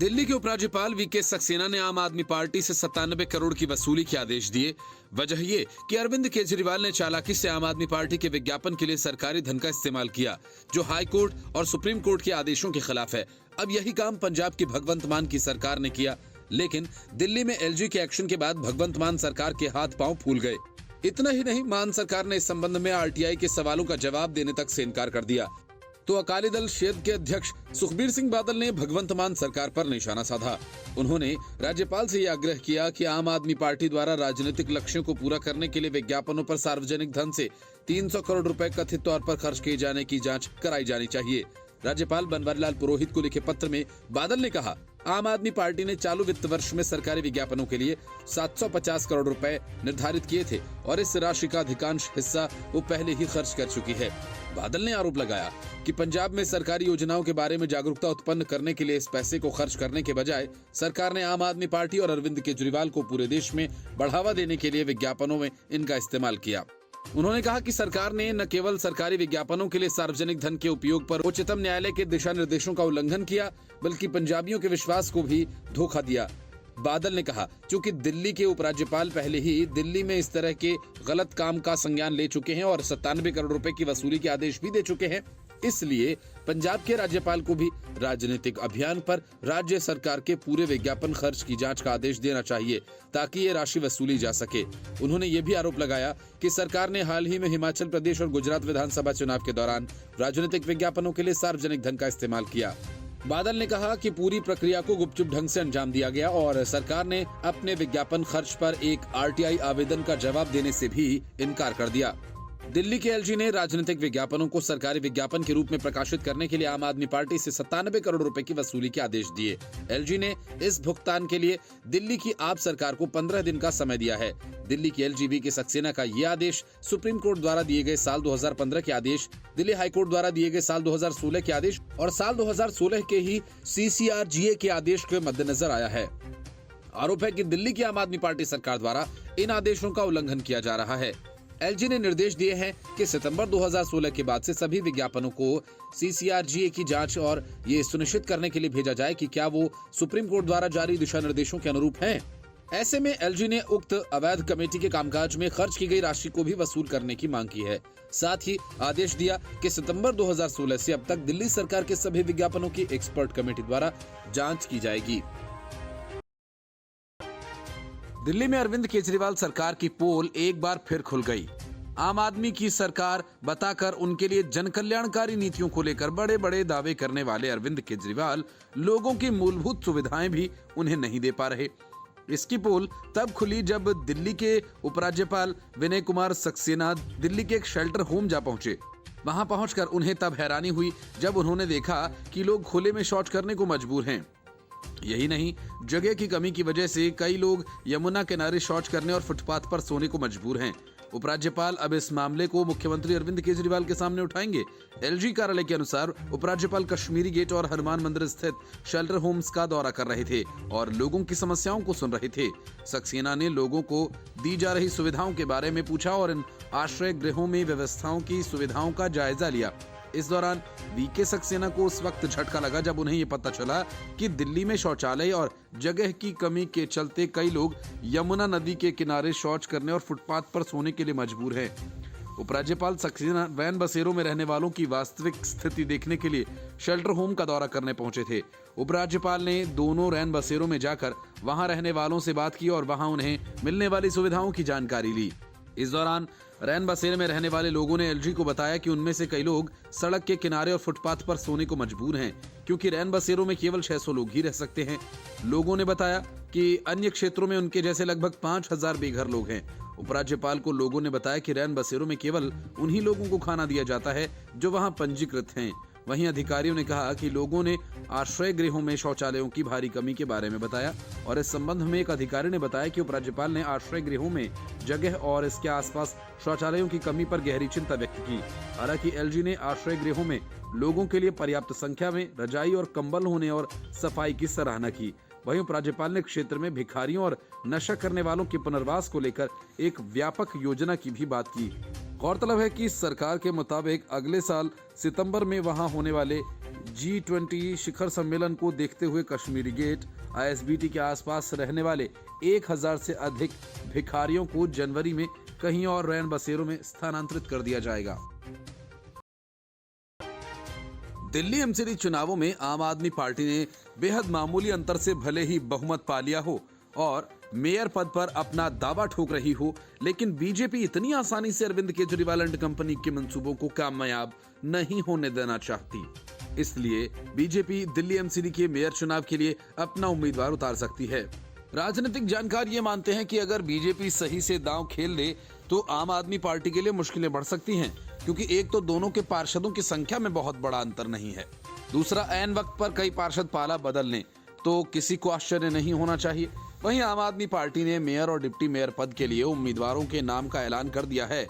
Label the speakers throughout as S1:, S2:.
S1: दिल्ली के उपराज्यपाल वीके सक्सेना ने आम आदमी पार्टी से 97 करोड़ की वसूली के आदेश दिए। वजह ये कि अरविंद केजरीवाल ने चालाकी से आम आदमी पार्टी के विज्ञापन के लिए सरकारी धन का इस्तेमाल किया, जो हाई कोर्ट और सुप्रीम कोर्ट के आदेशों के खिलाफ है। अब यही काम पंजाब की भगवंत मान की सरकार ने किया, लेकिन दिल्ली में एलजी के एक्शन के बाद भगवंत मान सरकार के हाथ पांव फूल गए। इतना ही नहीं, मान सरकार ने इस संबंध में आरटीआई के सवालों का जवाब देने तक से इनकार कर दिया। तो अकाली दल शेद के अध्यक्ष सुखबीर सिंह बादल ने भगवंत मान सरकार पर निशाना साधा। उन्होंने राज्यपाल से यह आग्रह किया कि आम आदमी पार्टी द्वारा राजनीतिक लक्ष्यों को पूरा करने के लिए विज्ञापनों पर सार्वजनिक धन से 300 करोड़ रुपए कथित तौर पर खर्च किए जाने की जांच कराई जानी चाहिए। राज्यपाल बनवारीलाल पुरोहित को लिखे पत्र में बादल ने कहा, आम आदमी पार्टी ने चालू वित्त वर्ष में सरकारी विज्ञापनों के लिए 750 करोड़ रुपए निर्धारित किए थे और इस राशि का अधिकांश हिस्सा वो पहले ही खर्च कर चुकी है। बादल ने आरोप लगाया कि पंजाब में सरकारी योजनाओं के बारे में जागरूकता उत्पन्न करने के लिए इस पैसे को खर्च करने के बजाय सरकार ने आम आदमी पार्टी और अरविंद केजरीवाल को पूरे देश में बढ़ावा देने के लिए विज्ञापनों में इनका इस्तेमाल किया। उन्होंने कहा कि सरकार ने न केवल सरकारी विज्ञापनों के लिए सार्वजनिक धन के उपयोग पर उच्चतम न्यायालय के दिशा निर्देशों का उल्लंघन किया, बल्कि पंजाबियों के विश्वास को भी धोखा दिया। बादल ने कहा, चूंकि दिल्ली के उपराज्यपाल पहले ही दिल्ली में इस तरह के गलत काम का संज्ञान ले चुके हैं और 97 करोड़ रुपए की वसूली के आदेश भी दे चुके हैं, इसलिए पंजाब के राज्यपाल को भी राजनीतिक अभियान पर राज्य सरकार के पूरे विज्ञापन खर्च की जांच का आदेश देना चाहिए, ताकि ये राशि वसूली जा सके। उन्होंने ये भी आरोप लगाया कि सरकार ने हाल ही में हिमाचल प्रदेश और गुजरात विधानसभा चुनाव के दौरान राजनीतिक विज्ञापनों के लिए सार्वजनिक धन का इस्तेमाल किया। बादल ने कहा कि पूरी प्रक्रिया को गुपचुप ढंग से अंजाम दिया गया और सरकार ने अपने विज्ञापन खर्च पर एक आरटीआई आवेदन का जवाब देने से भी इनकार कर दिया। दिल्ली के एलजी ने राजनीतिक विज्ञापनों को सरकारी विज्ञापन के रूप में प्रकाशित करने के लिए आम आदमी पार्टी से 97 करोड़ रुपए की वसूली के आदेश दिए। एलजी ने इस भुगतान के लिए दिल्ली की आप सरकार को 15 दिन का समय दिया है। दिल्ली की एलजी वीके सक्सेना का ये आदेश सुप्रीम कोर्ट द्वारा दिए गए साल 2015 के आदेश, दिल्ली हाई कोर्ट द्वारा दिए गए साल 2016 के आदेश और साल 2016 के ही CCRGA के आदेश के मद्देनजर आया है। आरोप है कि दिल्ली की आम आदमी पार्टी सरकार द्वारा इन आदेशों का उल्लंघन किया जा रहा है। एलजी ने निर्देश दिए हैं कि सितंबर 2016 के बाद से सभी विज्ञापनों को CCRGA की जांच और ये सुनिश्चित करने के लिए भेजा जाए कि क्या वो सुप्रीम कोर्ट द्वारा जारी दिशा निर्देशों के अनुरूप हैं। ऐसे में एलजी ने उक्त अवैध कमेटी के कामकाज में खर्च की गई राशि को भी वसूल करने की मांग की है। साथ ही आदेश दिया कि सितंबर 2016 से अब तक दिल्ली सरकार के सभी विज्ञापनों की एक्सपर्ट कमेटी द्वारा जांच की जाएगी। दिल्ली में अरविंद केजरीवाल सरकार की पोल एक बार फिर खुल गई। आम आदमी की सरकार बताकर उनके लिए जन कल्याणकारी नीतियों को लेकर बड़े बड़े दावे करने वाले अरविंद केजरीवाल लोगों की मूलभूत सुविधाएं भी उन्हें नहीं दे पा रहे। इसकी पोल तब खुली जब दिल्ली के उपराज्यपाल विनय कुमार सक्सेना दिल्ली के एक शेल्टर होम जा पहुंचे। वहां पहुंचकर उन्हें तब हैरानी हुई जब उन्होंने देखा कि लोग खुले में शौच करने को मजबूर हैं। यही नहीं, जगह की कमी की वजह से कई लोग यमुना किनारे शौच करने और फुटपाथ पर सोने को मजबूर हैं। उपराज्यपाल अब इस मामले को मुख्यमंत्री अरविंद केजरीवाल के सामने उठाएंगे। एलजी कार्यालय के अनुसार उपराज्यपाल कश्मीरी गेट और हनुमान मंदिर स्थित शेल्टर होम्स का दौरा कर रहे थे और लोगों की समस्याओं को सुन रहे थे। सक्सेना ने लोगों को दी जा रही सुविधाओं के बारे में पूछा और इन आश्रय गृहों में व्यवस्थाओं की सुविधाओं का जायजा लिया। इस दौरान वीके सक्सेना को उस वक्त झटका लगा जब उन्हें ये पता चला कि दिल्ली में शौचालय और जगह की कमी के चलते कई लोग यमुना नदी के किनारे शौच करने और फुटपाथ पर सोने के लिए मजबूर हैं। उपराज्यपाल सक्सेना वैन बसेरों में रहने वालों की वास्तविक स्थिति देखने के लिए शेल्टर होम का दौरा करने पहुंचे थे। उपराज्यपाल ने दोनों रैन बसेरों में जाकर वहां रहने वालों से बात की और वहां उन्हें मिलने वाली सुविधाओं की जानकारी ली। इस दौरान रैन बसेरे में रहने वाले लोगों ने एलजी को बताया कि उनमें से कई लोग सड़क के किनारे और फुटपाथ पर सोने को मजबूर हैं, क्योंकि रैन बसेरों में केवल 600 लोग ही रह सकते हैं। लोगों ने बताया कि अन्य क्षेत्रों में उनके जैसे लगभग 5000 बेघर लोग हैं। उपराज्यपाल को लोगों ने बताया कि रैन बसेरों में केवल उन्हीं लोगों को खाना दिया जाता है जो वहां पंजीकृत हैं। वहीं अधिकारियों ने कहा कि लोगों ने आश्रय गृहों में शौचालयों की भारी कमी के बारे में बताया और इस संबंध में एक अधिकारी ने बताया कि उपराज्यपाल ने आश्रय गृहों में जगह और इसके आसपास शौचालयों की कमी पर गहरी चिंता व्यक्त की। हालांकि एलजी ने आश्रय गृहों में लोगों के लिए पर्याप्त संख्या में रजाई और कंबल होने और सफाई की सराहना की। वहीं उपराज्यपाल ने क्षेत्र में भिखारियों और नशा करने वालों के पुनर्वास को लेकर एक व्यापक योजना की भी बात की। गौरतलब है कि सरकार के मुताबिक अगले साल सितंबर में वहां होने वाले
S2: G20 शिखर सम्मेलन को देखते हुए कश्मीरी गेट, ISBT के आसपास रहने वाले 1000 से अधिक भिखारियों को जनवरी में कहीं और रैन बसेरों में स्थानांतरित कर दिया जाएगा। दिल्ली एमसीडी चुनावों में आम आदमी पार्टी ने बेहद मामूली अंतर से भले ही बहुमत पा लिया हो और मेयर पद पर अपना दावा ठोक रही हो, लेकिन बीजेपी इतनी आसानी से अरविंद केजरीवाल एंड कंपनी के मंसूबों को कामयाब नहीं होने देना चाहती। इसलिए बीजेपी दिल्ली एमसीडी के मेयर चुनाव के लिए अपना उम्मीदवार उतार सकती है। राजनीतिक जानकार ये मानते हैं कि अगर बीजेपी सही से दांव खेल ले तो आम आदमी पार्टी के लिए मुश्किलें बढ़ सकती हैं, क्योंकि एक तो दोनों के पार्षदों की संख्या में बहुत बड़ा अंतर नहीं है, दूसरा ऐन वक्त पर कई पार्षद पाला बदल लें तो किसी को आश्चर्य नहीं होना चाहिए। वहीं आम आदमी पार्टी ने मेयर और डिप्टी मेयर पद के लिए उम्मीदवारों के नाम का ऐलान कर दिया है।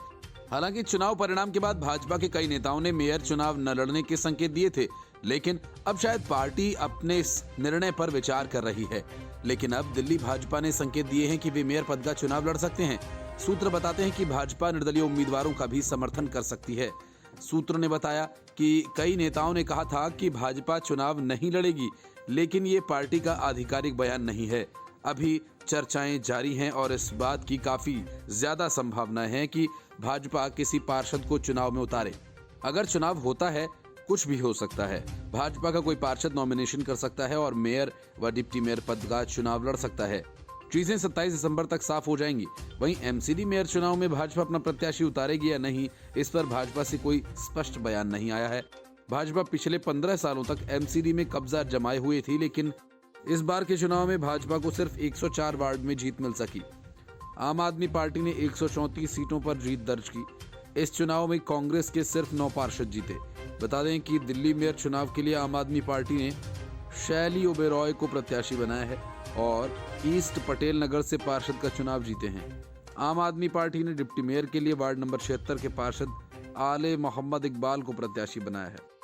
S2: हालांकि चुनाव परिणाम के बाद भाजपा के कई नेताओं ने मेयर चुनाव न लड़ने के संकेत दिए थे, लेकिन अब शायद पार्टी अपने इस निर्णय पर विचार कर रही है। लेकिन अब दिल्ली भाजपा ने संकेत दिए हैं कि वे मेयर पद का चुनाव लड़ सकते हैं। सूत्र बताते हैं कि भाजपा निर्दलीय उम्मीदवारों का भी समर्थन कर सकती है। सूत्र ने बताया कि कई नेताओं ने कहा था कि भाजपा चुनाव नहीं लड़ेगी, लेकिन ये पार्टी का आधिकारिक बयान नहीं है। अभी चर्चाएं जारी हैं और इस बात की काफी ज्यादा संभावना है कि भाजपा किसी पार्षद को चुनाव में उतारे। अगर चुनाव होता है, कुछ भी हो सकता है। भाजपा का कोई पार्षद नॉमिनेशन कर सकता है और मेयर व डिप्टी मेयर पद का चुनाव लड़ सकता है। चीजें 27 दिसंबर तक साफ हो जाएंगी। वहीं एमसीडी मेयर चुनाव में भाजपा अपना प्रत्याशी उतारेगी या नहीं, इस पर भाजपा से कोई स्पष्ट बयान नहीं आया है। भाजपा पिछले 15 सालों तक एमसीडी में कब्जा जमाए हुए थी, लेकिन इस बार के चुनाव में भाजपा को सिर्फ 104 वार्ड में जीत मिल सकी। आम आदमी पार्टी ने 134 सीटों पर जीत दर्ज की। इस चुनाव में कांग्रेस के सिर्फ 9 पार्षद जीते। बता दें कि दिल्ली मेयर चुनाव के लिए आम आदमी पार्टी ने शैली ओबेरॉय को प्रत्याशी बनाया है और ईस्ट पटेल नगर से पार्षद का चुनाव जीते हैं। आम आदमी पार्टी ने डिप्टी मेयर के लिए वार्ड नंबर 76 के पार्षद आले मोहम्मद इकबाल को प्रत्याशी बनाया है।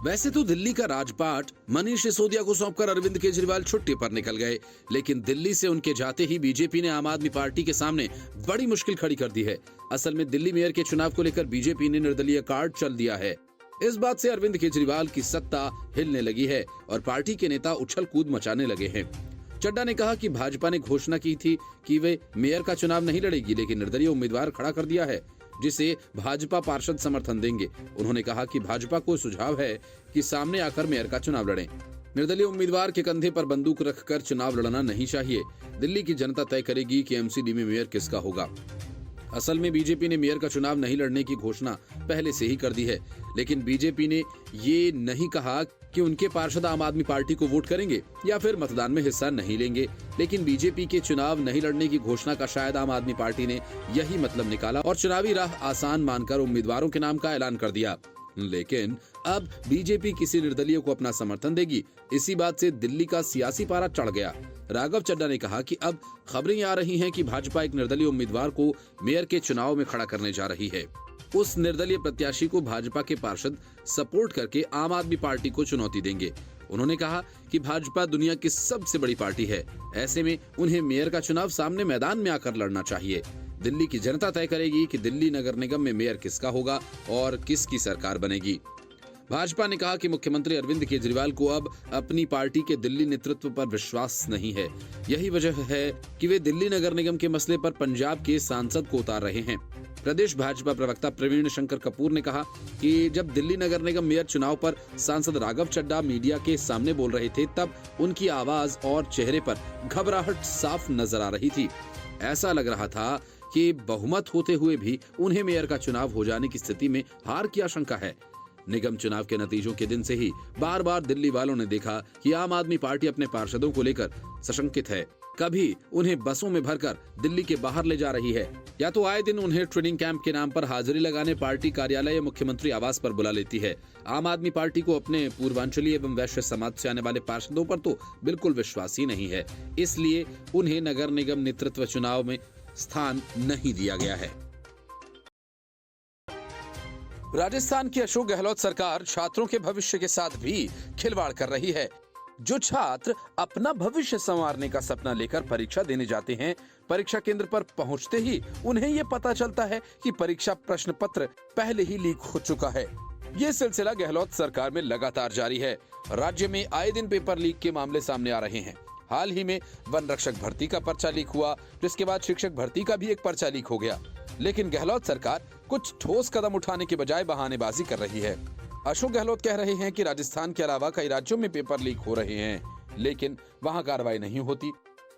S1: वैसे तो दिल्ली का राजपाट मनीष सिसोदिया को सौंपकर अरविंद केजरीवाल छुट्टी पर निकल गए, लेकिन दिल्ली से उनके जाते ही बीजेपी ने आम आदमी पार्टी के सामने बड़ी मुश्किल खड़ी कर दी है। असल में दिल्ली मेयर के चुनाव को लेकर बीजेपी ने निर्दलीय कार्ड चल दिया है। इस बात से अरविंद केजरीवाल की सत्ता हिलने लगी है और पार्टी के नेता उछल कूद मचाने लगे हैं। चड्डा ने कहा कि भाजपा ने घोषणा की थी कि वे मेयर का चुनाव नहीं लड़ेगी, लेकिन निर्दलीय उम्मीदवार खड़ा कर दिया है जिसे भाजपा पार्षद समर्थन देंगे। उन्होंने कहा कि भाजपा को सुझाव है कि सामने आकर मेयर का चुनाव लड़ें। निर्दलीय उम्मीदवार के कंधे पर बंदूक रखकर चुनाव लड़ना नहीं चाहिए। दिल्ली की जनता तय करेगी कि एमसीडी में मेयर किसका होगा। असल में बीजेपी ने मेयर का चुनाव नहीं लड़ने की घोषणा पहले से ही कर दी है, लेकिन बीजेपी ने ये नहीं कहा कि उनके पार्षद आम आदमी पार्टी को वोट करेंगे या फिर मतदान में हिस्सा नहीं लेंगे। लेकिन बीजेपी के चुनाव नहीं लड़ने की घोषणा का शायद आम आदमी पार्टी ने यही मतलब निकाला और चुनावी राह आसान मानकर उम्मीदवारों के नाम का ऐलान कर दिया। लेकिन अब बीजेपी किसी निर्दलीय को अपना समर्थन देगी, इसी बात से दिल्ली का सियासी पारा चढ़ गया। राघव चड्डा ने कहा कि अब खबरें आ रही हैं कि भाजपा एक निर्दलीय उम्मीदवार को मेयर के चुनाव में खड़ा करने जा रही है। उस निर्दलीय प्रत्याशी को भाजपा के पार्षद सपोर्ट करके आम आदमी पार्टी को चुनौती देंगे। उन्होंने कहा कि भाजपा दुनिया की सबसे बड़ी पार्टी है, ऐसे में उन्हें मेयर का चुनाव सामने मैदान में आकर लड़ना चाहिए। दिल्ली की जनता तय करेगी कि दिल्ली नगर निगम में मेयर किसका होगा और किसकी सरकार बनेगी। भाजपा ने कहा कि मुख्यमंत्री अरविंद केजरीवाल को अब अपनी पार्टी के दिल्ली नेतृत्व पर विश्वास नहीं है। यही वजह है कि वे दिल्ली नगर निगम के मसले पर पंजाब के सांसद को उतार रहे हैं। प्रदेश भाजपा प्रवक्ता प्रवीण शंकर कपूर ने कहा कि जब दिल्ली नगर निगम मेयर चुनाव पर सांसद राघव चड्डा मीडिया के सामने बोल रहे थे, तब उनकी आवाज और चेहरे पर घबराहट साफ नजर आ रही थी। ऐसा लग रहा था कि बहुमत होते हुए भी उन्हें मेयर का चुनाव हो जाने की स्थिति में हार की आशंका है। निगम चुनाव के नतीजों के दिन से ही बार बार दिल्ली वालों ने देखा कि आम आदमी पार्टी अपने पार्षदों को लेकर सशंकित है। कभी उन्हें बसों में भरकर दिल्ली के बाहर ले जा रही है, या तो आए दिन उन्हें ट्रेनिंग कैंप के नाम पर हाजिरी लगाने पार्टी कार्यालय या मुख्यमंत्री आवास पर बुला लेती है। आम आदमी पार्टी को अपने पूर्वांचलीय एवं वैश्य समाज से आने वाले पार्षदों पर तो बिल्कुल विश्वास ही नहीं है, इसलिए उन्हें नगर निगम नेतृत्व चुनाव में स्थान नहीं दिया गया है। राजस्थान की अशोक गहलोत सरकार छात्रों के भविष्य के साथ भी खिलवाड़ कर रही है। जो छात्र अपना भविष्य संवारने का सपना लेकर परीक्षा देने जाते हैं, परीक्षा केंद्र पर पहुंचते ही उन्हें यह पता चलता है कि परीक्षा प्रश्न पत्र पहले ही लीक हो चुका है। ये सिलसिला गहलोत सरकार में लगातार जारी है। राज्य में आए दिन पेपर लीक के मामले सामने आ रहे हैं। हाल ही में वन रक्षक भर्ती का पर्चा लीक हुआ, जिसके बाद शिक्षक भर्ती का भी एक पर्चा लीक हो गया। लेकिन गहलोत सरकार कुछ ठोस कदम उठाने के बजाय बहानेबाजी कर रही है। अशोक गहलोत कह रहे हैं कि राजस्थान के अलावा कई राज्यों में पेपर लीक हो रहे हैं, लेकिन वहां कार्रवाई नहीं होती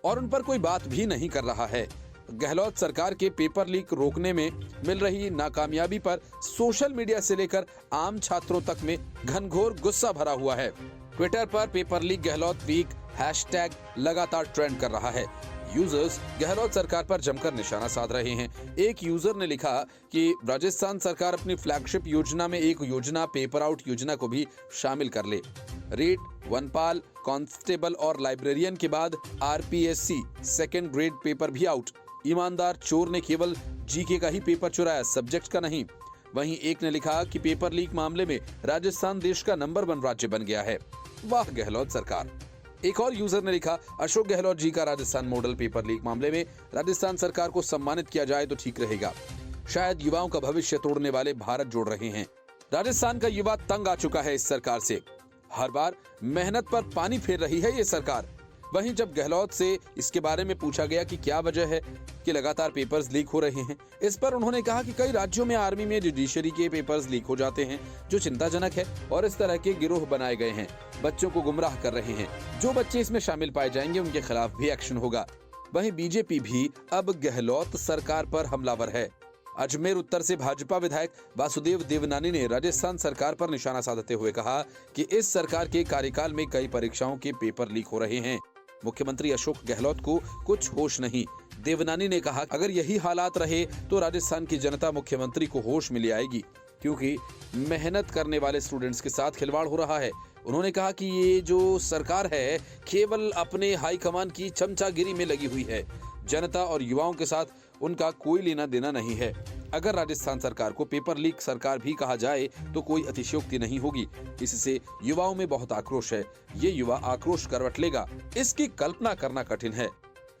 S1: और उन पर कोई बात भी नहीं कर रहा है। गहलोत सरकार के पेपर लीक रोकने में मिल रही नाकामयाबी पर सोशल मीडिया से लेकर आम छात्रों तक में घनघोर गुस्सा भरा हुआ है। ट्विटर पर paper leak Gehlot week hashtag लगातार ट्रेंड कर रहा है। यूजर्स गहलोत सरकार पर जमकर निशाना साध रहे हैं। एक यूजर ने लिखा कि राजस्थान सरकार अपनी फ्लैगशिप योजना में एक योजना पेपर आउट योजना को भी शामिल कर ले। रेट, वनपाल, कांस्टेबल और लाइब्रेरियन के बाद आरपीएससी सेकंड ग्रेड पेपर भी आउट। ईमानदार चोर ने केवल जीके का ही पेपर चुराया, सब्जेक्ट का नहीं। वहीं एक ने लिखा कि पेपर लीक मामले में राजस्थान देश का नंबर 1 राज्य बन गया है। वाह गहलोत सरकार। एक और यूजर ने लिखा, अशोक गहलोत जी का राजस्थान मॉडल पेपर लीक मामले में राजस्थान सरकार को सम्मानित किया जाए तो ठीक रहेगा। शायद युवाओं का भविष्य तोड़ने वाले भारत जोड़ रहे हैं। राजस्थान का युवा तंग आ चुका है इस सरकार से। हर बार मेहनत पर पानी फेर रही है ये सरकार। वहीं जब गहलोत से इसके बारे में पूछा गया कि क्या वजह है कि लगातार पेपर्स लीक हो रहे हैं, इस पर उन्होंने कहा कि कई राज्यों में आर्मी में जुडिशरी के पेपर्स लीक हो जाते हैं, जो चिंताजनक है और इस तरह के गिरोह बनाए गए हैं, बच्चों को गुमराह कर रहे हैं। जो बच्चे इसमें शामिल पाए जाएंगे उनके खिलाफ भी एक्शन होगा। वहीं बीजेपी भी अब गहलोत सरकार पर हमलावर है। अजमेर उत्तर से भाजपा विधायक वासुदेव देवनानी ने राजस्थान सरकार पर निशाना साधते हुए कहा कि इस सरकार के कार्यकाल में कई परीक्षाओं के पेपर लीक हो रहे हैं। मुख्यमंत्री अशोक गहलोत को कुछ होश नहीं। देवनानी ने कहा, अगर यही हालात रहे तो राजस्थान की जनता मुख्यमंत्री को होश में ले आएगी, क्योंकि मेहनत करने वाले स्टूडेंट्स के साथ खिलवाड़ हो रहा है। उन्होंने कहा कि ये जो सरकार है केवल अपने हाईकमान की चमचागिरी में लगी हुई है। जनता और युवाओं के साथ उनका कोई लेना देना नहीं है। अगर राजस्थान सरकार को पेपर लीक सरकार भी कहा जाए तो कोई अतिशयोक्ति नहीं होगी। इससे युवाओं में बहुत आक्रोश है। ये युवा आक्रोश करवट लेगा, इसकी कल्पना करना कठिन है।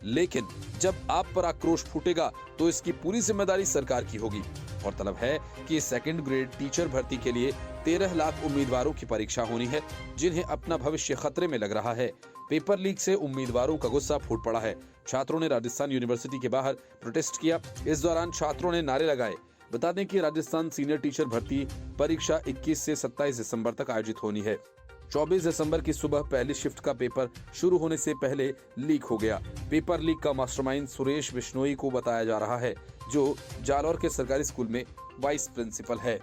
S1: लेकिन जब आप पर आक्रोश फूटेगा तो इसकी पूरी जिम्मेदारी सरकार की होगी। और तलब है कि सेकंड ग्रेड टीचर भर्ती के लिए 13 लाख उम्मीदवारों की परीक्षा होनी है, जिन्हें अपना भविष्य खतरे में लग रहा है। पेपर लीक से उम्मीदवारों का गुस्सा फूट पड़ा है। छात्रों ने राजस्थान यूनिवर्सिटी के बाहर प्रोटेस्ट किया। इस दौरान छात्रों ने नारे लगाए। बता दें कि राजस्थान सीनियर टीचर भर्ती परीक्षा 21 से 27 दिसंबर तक आयोजित होनी है। 24 दिसंबर की सुबह पहली शिफ्ट का पेपर शुरू होने से पहले लीक हो गया। पेपर लीक का मास्टरमाइंड सुरेश बिश्नोई को बताया जा रहा है, जो जालौर के सरकारी स्कूल में वाइस प्रिंसिपल है।